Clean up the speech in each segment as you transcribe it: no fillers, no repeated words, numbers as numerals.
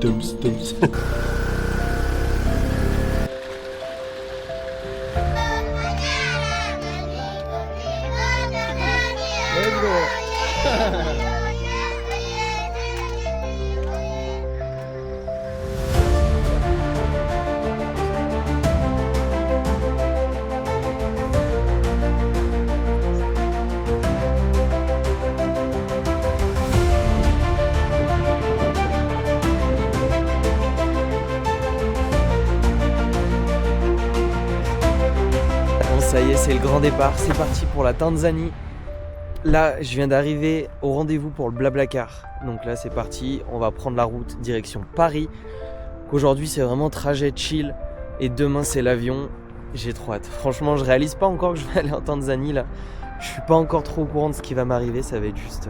Tums. Let's go. Bon, ça y est, c'est le grand départ, c'est parti pour la Tanzanie. Là, je viens d'arriver au rendez-vous pour le Blablacar. Donc là, c'est parti, on va prendre la route direction Paris. Aujourd'hui, c'est vraiment trajet chill et demain, c'est l'avion. J'ai trop hâte. Franchement, je réalise pas encore que je vais aller en Tanzanie là. Je suis pas encore trop au courant de ce qui va m'arriver, ça va être juste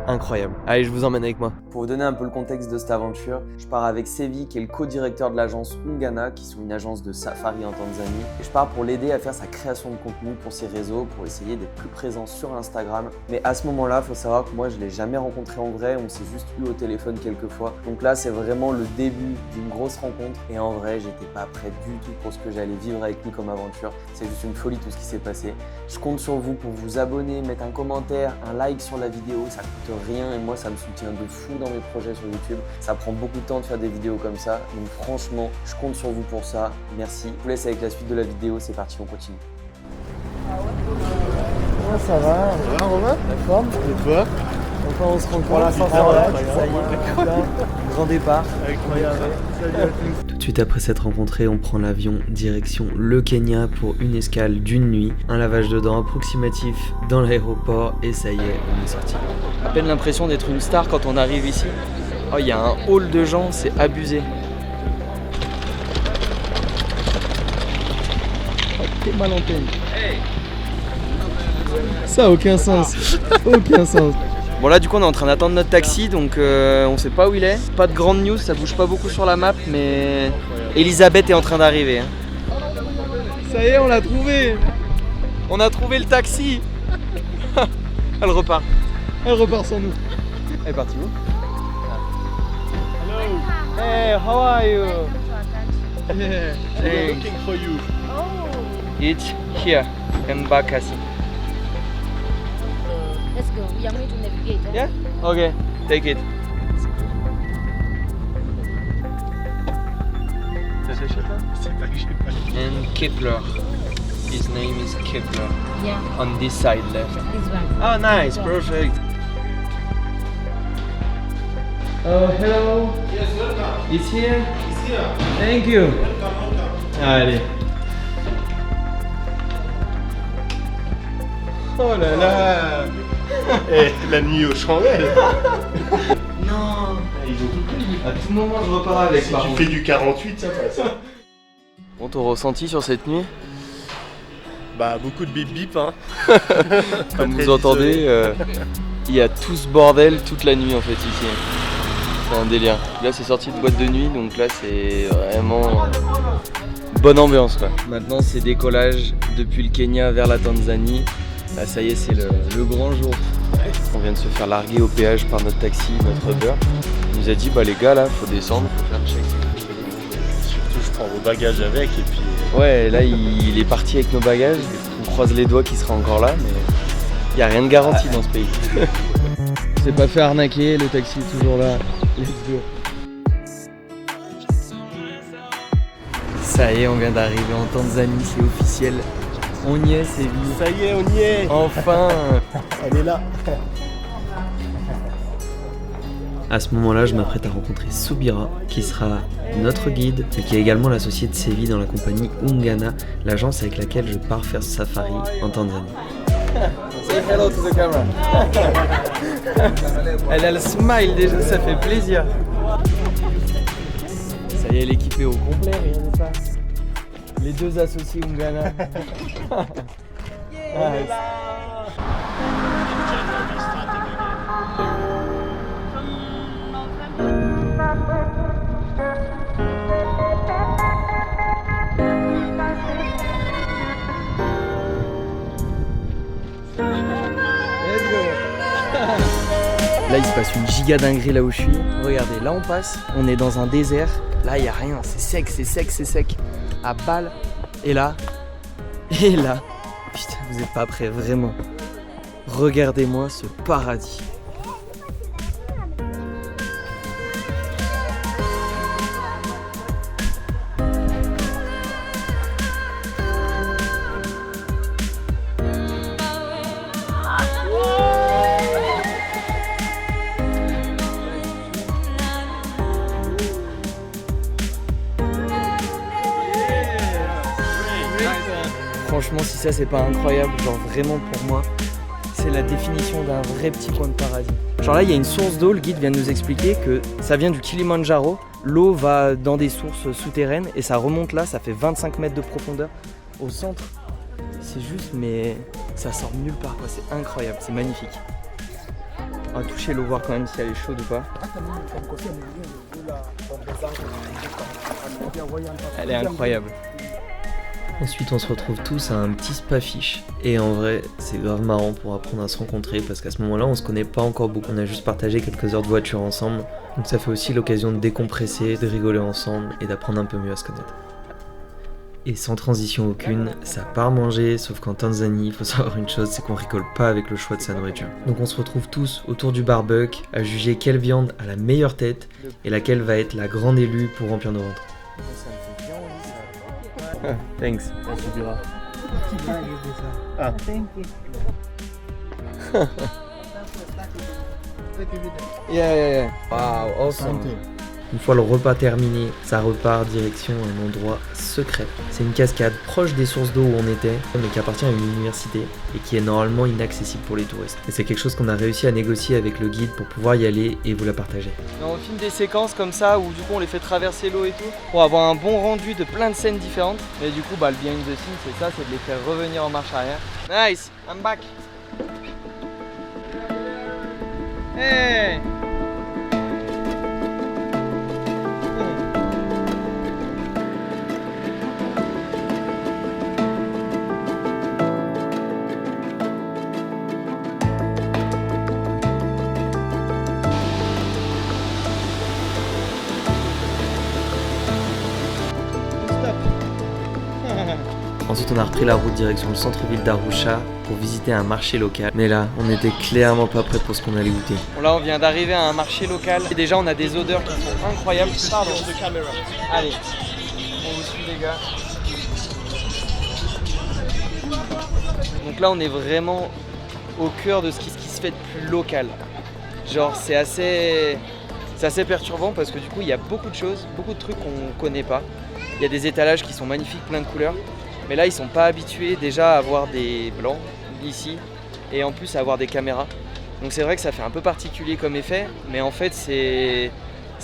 incroyable. Allez, je vous emmène avec moi. Pour vous donner un peu le contexte de cette aventure, je pars avec Sevi, qui est le co-directeur de l'agence Ungana, qui sont une agence de safari en Tanzanie. Et je pars pour l'aider à faire sa création de contenu pour ses réseaux, pour essayer d'être plus présent sur Instagram. Mais à ce moment-là, il faut savoir que moi, je ne l'ai jamais rencontré en vrai, on s'est juste eu au téléphone quelques fois. Donc là, c'est vraiment le début d'une grosse rencontre. Et en vrai, j'étais pas prêt du tout pour ce que j'allais vivre avec lui comme aventure. C'est juste une folie tout ce qui s'est passé. Je compte sur vous pour vous abonner, mettre un commentaire, un like sur la vidéo, ça coûte rien et moi ça me soutient de fou dans mes projets sur YouTube. Ça prend beaucoup de temps de faire des vidéos comme ça, donc franchement, je compte sur vous pour ça. Merci. Je vous laisse avec la suite de la vidéo, c'est parti, on continue. Ah, ça va Romain? La forme? Et toi? Enfin, on se rencontre. Voilà, l'ascenseur là, incroyable. ça y est, là, grand départ. Incroyable. Salut à tous. Tout de suite après s'être rencontrés, on prend l'avion direction le Kenya pour une escale d'une nuit, un lavage de dents approximatif dans l'aéroport et ça y est, on est sorti. À peine l'impression d'être une star quand on arrive ici. Oh, il y a un hall de gens, c'est abusé. Oh, t'es mal en peine. Ça a aucun sens. Aucun sens. Bon là du coup on est en train d'attendre notre taxi donc on sait pas où il est. Pas de grande news, ça bouge pas beaucoup sur la map mais Elisabeth est en train d'arriver. Hein. Ça y est, on l'a trouvé. On a trouvé le taxi. Elle repart. Elle repart sans nous. Elle est partie où? Hello. Hey, how are you? Yeah. We're looking for you. It's here, Embakasi. Let's go. We are going to navigate. Eh? Yeah? Okay, take it. T'as séché toi? C'est pas que j'ai pas. And Kepler. His name is Kepler. Yeah, On this side left. this one. Oh nice, perfect. Oh hello. Yes, welcome. It's here. It's here. Thank you. Welcome. Allez. Oh là là. Eh, la nuit aux chandelles. Non. Ils ont tout pris. À tout moment je repars avec. Si par tu contre. fais du 48, ça passe. Bon, ton ressenti sur cette nuit? Bah, beaucoup de bip bip, hein. Comme très vous entendez, isolé. il y a tout ce bordel toute la nuit en fait ici. C'est un délire. Là c'est sorti de boîte de nuit donc là c'est vraiment bonne ambiance quoi. Maintenant c'est décollage depuis le Kenya vers la Tanzanie. Là ça y est c'est le grand jour. On vient de se faire larguer au péage par notre taxi, notre Uber. Il nous a dit bah les gars là faut descendre, faut faire le check. Surtout, je prends vos bagages avec et puis. Ouais là il est parti avec nos bagages. On croise les doigts qu'il sera encore là mais il n'y a rien de garanti dans ce pays. On s'est pas fait arnaquer, le taxi est toujours là. Let's go. Ça y est, on vient d'arriver en Tanzanie, c'est officiel. On y est, c'est lui. Ça y est, on y est. Enfin. Elle est là. À ce moment-là, je m'apprête à rencontrer Soubira, qui sera notre guide, mais qui est également l'associé de Sevi dans la compagnie Ungana, l'agence avec laquelle je pars faire ce safari en Tanzanie. Say hello to the camera. Elle a le smile déjà, ça fait plaisir. Ça y est, l'équipe est au complet, regardez ça. Les deux associés Ungana. Let's go. Là il se passe une giga dinguerie là où je suis. Regardez, là on passe, on est dans un désert. Là il y a rien, c'est sec, c'est sec, c'est sec. À balle. Et là, putain, vous êtes pas prêts, vraiment. Regardez-moi ce paradis. Franchement, si ça c'est pas incroyable, genre vraiment pour moi, c'est la définition d'un vrai petit coin de paradis. Genre là, il y a une source d'eau, le guide vient de nous expliquer que ça vient du Kilimandjaro. L'eau va dans des sources souterraines et ça remonte là, ça fait 25 mètres de profondeur au centre. C'est juste, mais ça sort de nulle part quoi, c'est incroyable, c'est magnifique. On va toucher l'eau, voir quand même si elle est chaude ou pas. Elle est incroyable. Ensuite on se retrouve tous à un petit spa fish. Et en vrai c'est grave marrant pour apprendre à se rencontrer parce qu'à ce moment là on se connaît pas encore beaucoup. On a juste partagé quelques heures de voiture ensemble. Donc ça fait aussi l'occasion de décompresser, de rigoler ensemble et d'apprendre un peu mieux à se connaître. Et sans transition aucune, ça part manger, sauf qu'en Tanzanie, il faut savoir une chose, c'est qu'on rigole pas avec le choix de sa nourriture. Donc on se retrouve tous autour du barbecue à juger quelle viande a la meilleure tête et laquelle va être la grande élue pour remplir nos ventres. Thanks. Ça suffira. Yeah. Wow, awesome. Une fois le repas terminé, ça repart direction un endroit secret. C'est une cascade proche des sources d'eau où on était, mais qui appartient à une université et qui est normalement inaccessible pour les touristes. Et c'est quelque chose qu'on a réussi à négocier avec le guide pour pouvoir y aller et vous la partager. On filme des séquences comme ça où du coup on les fait traverser l'eau et tout pour avoir un bon rendu de plein de scènes différentes. Et du coup le behind the scenes c'est ça, c'est de les faire revenir en marche arrière. Nice, I'm back. Hey. Ensuite on a repris la route direction le centre-ville d'Arusha pour visiter un marché local. Mais là, on était clairement pas prêts pour ce qu'on allait goûter. Bon là on vient d'arriver à un marché local et déjà on a des odeurs qui sont incroyables. Pardon, de caméra. Allez, on vous suit les gars. Donc là on est vraiment au cœur de ce qui se fait de plus local. Genre c'est assez perturbant parce que du coup il y a beaucoup de choses, beaucoup de trucs qu'on connaît pas. Il y a des étalages qui sont magnifiques, plein de couleurs. Mais là, ils sont pas habitués déjà à avoir des blancs ici et en plus à avoir des caméras. Donc c'est vrai que ça fait un peu particulier comme effet, mais en fait c'est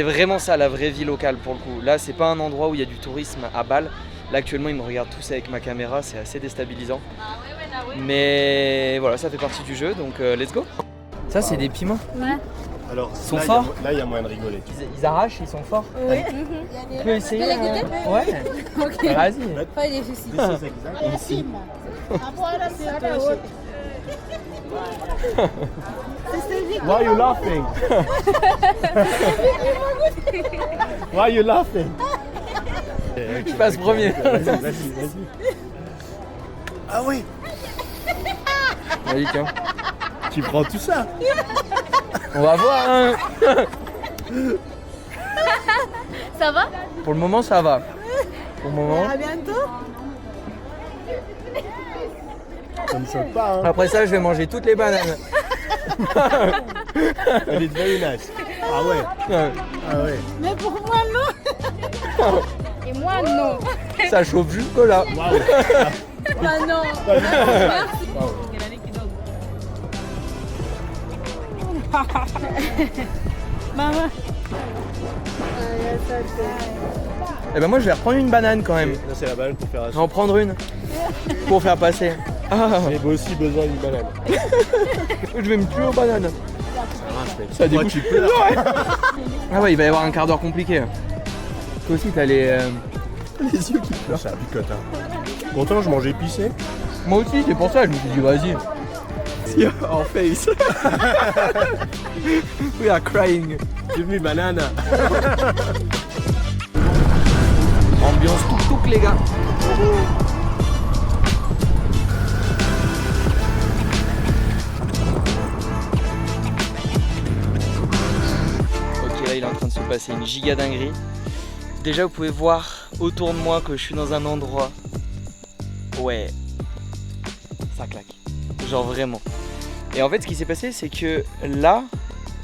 vraiment ça la vraie vie locale pour le coup. Là, c'est pas un endroit où il y a du tourisme à Bâle. Là, actuellement, ils me regardent tous avec ma caméra, c'est assez déstabilisant. Mais voilà, ça fait partie du jeu, donc let's go. Ça, c'est des piments. Ouais. Alors, Ils sont là, forts. Là, il y a moyen de rigoler. Ils arrachent, ils sont forts. Oui. Tu peux essayer Tu peux les goûter Ouais. Ok. Vas-y. Pas difficile. This is exactly Ici. Why are you laughing? Why are you laughing? Je passe premier. Vas-y. Ah oui, Vas-y, tiens. tu prends tout ça? On va voir, hein. Ça va? Pour le moment, ça va. Pour le moment. À bientôt. Ça me choque pas, hein? Après ça, je vais manger toutes les bananes. Elle est very nice. Ah ouais, ah ouais. Mais pour moi, non. Et moi, non. Ça chauffe jusque là. Waouh. Ah non. Maman. Et ben moi, je vais reprendre une banane quand même. Là, c'est la banane pour faire Je vais en prendre une pour faire passer. Ah, J'ai aussi besoin d'une banane. je vais me tuer aux bananes. Ça Moi, débouche. tu peux là. Ah ouais, il va y avoir un quart d'heure compliqué. Toi aussi, t'as les. Les yeux qui pleurent. Ça picote, hein. Pourtant, je mange épicé. Moi aussi, c'est pour ça, je me suis dit, vas-y. See our face. We are crying. Give me banana. Ambiance tuk-tuk les gars. Ok, là il est en train de se passer une giga dinguerie. Déjà vous pouvez voir autour de moi que je suis dans un endroit. Ouais, ça claque. Genre vraiment. Et en fait ce qui s'est passé c'est que là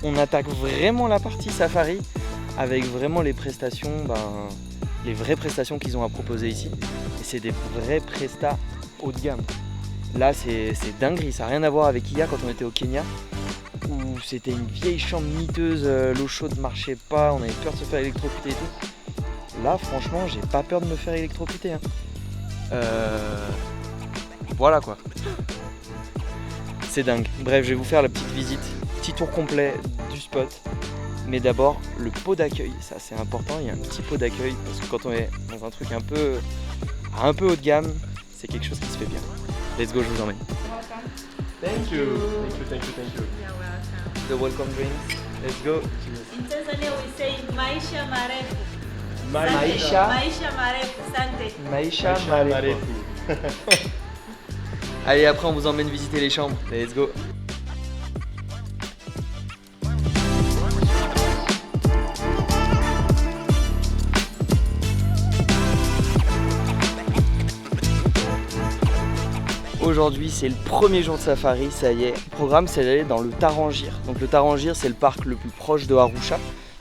on attaque vraiment la partie safari avec vraiment les prestations, les vraies prestations qu'ils ont à proposer ici. Et c'est des vrais prestats haut de gamme. Là c'est dinguerie, ça n'a rien à voir avec hier quand on était au Kenya où c'était une vieille chambre miteuse, l'eau chaude marchait pas, on avait peur de se faire électrocuter et tout. Là franchement j'ai pas peur de me faire électrocuter hein. Voilà quoi. C'est dingue. Bref, je vais vous faire la petite visite, petit tour complet du spot. Mais d'abord, le pot d'accueil, ça c'est important, il y a un petit pot d'accueil parce que quand on est dans un truc un peu haut de gamme, c'est quelque chose qui se fait bien. Let's go, je vous emmène. Thank you. Thank you, thank you, thank you. You're welcome. The welcome drinks. Let's go. In Tanzania we say maisha marefu. Maisha. Maisha marefu. Sante. Maisha Marefu. Marefu. Allez, après on vous emmène visiter les chambres. Let's go. Aujourd'hui c'est le premier jour de safari, ça y est. Le programme c'est d'aller dans le Tarangire. Donc le Tarangire c'est le parc le plus proche de Arusha,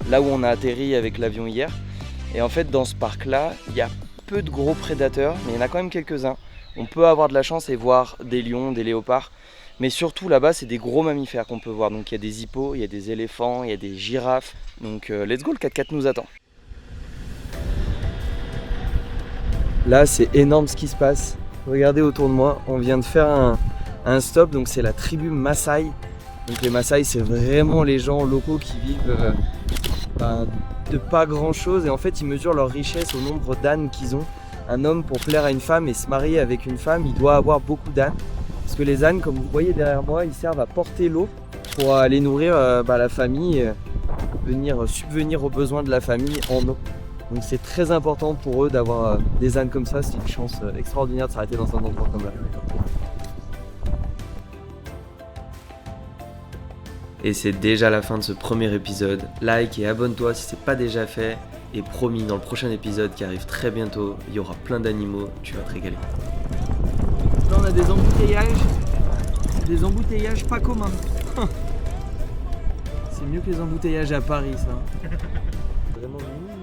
là où on a atterri avec l'avion hier. Et en fait dans ce parc là, il y a peu de gros prédateurs, mais il y en a quand même quelques-uns. On peut avoir de la chance et voir des lions, des léopards. Mais surtout là-bas c'est des gros mammifères qu'on peut voir. Donc il y a des hippos, il y a des éléphants, il y a des girafes. Donc let's go, le 4x4 nous attend. Là c'est énorme ce qui se passe. Regardez autour de moi, on vient de faire un stop, donc c'est la tribu Maasai. Donc les Maasai c'est vraiment les gens locaux qui vivent de pas grand chose et en fait ils mesurent leur richesse au nombre d'ânes qu'ils ont. Un homme pour plaire à une femme et se marier avec une femme, il doit avoir beaucoup d'ânes. Parce que les ânes, comme vous voyez derrière moi, ils servent à porter l'eau pour aller nourrir la famille, venir subvenir aux besoins de la famille en eau. Donc c'est très important pour eux d'avoir des ânes comme ça, c'est une chance extraordinaire de s'arrêter dans un endroit comme là. Et c'est déjà la fin de ce premier épisode. Like et abonne-toi si c'est pas déjà fait. Et promis, dans le prochain épisode qui arrive très bientôt, il y aura plein d'animaux, tu vas te régaler. Là on a des embouteillages pas communs. C'est mieux que les embouteillages à Paris ça. Vraiment mignon.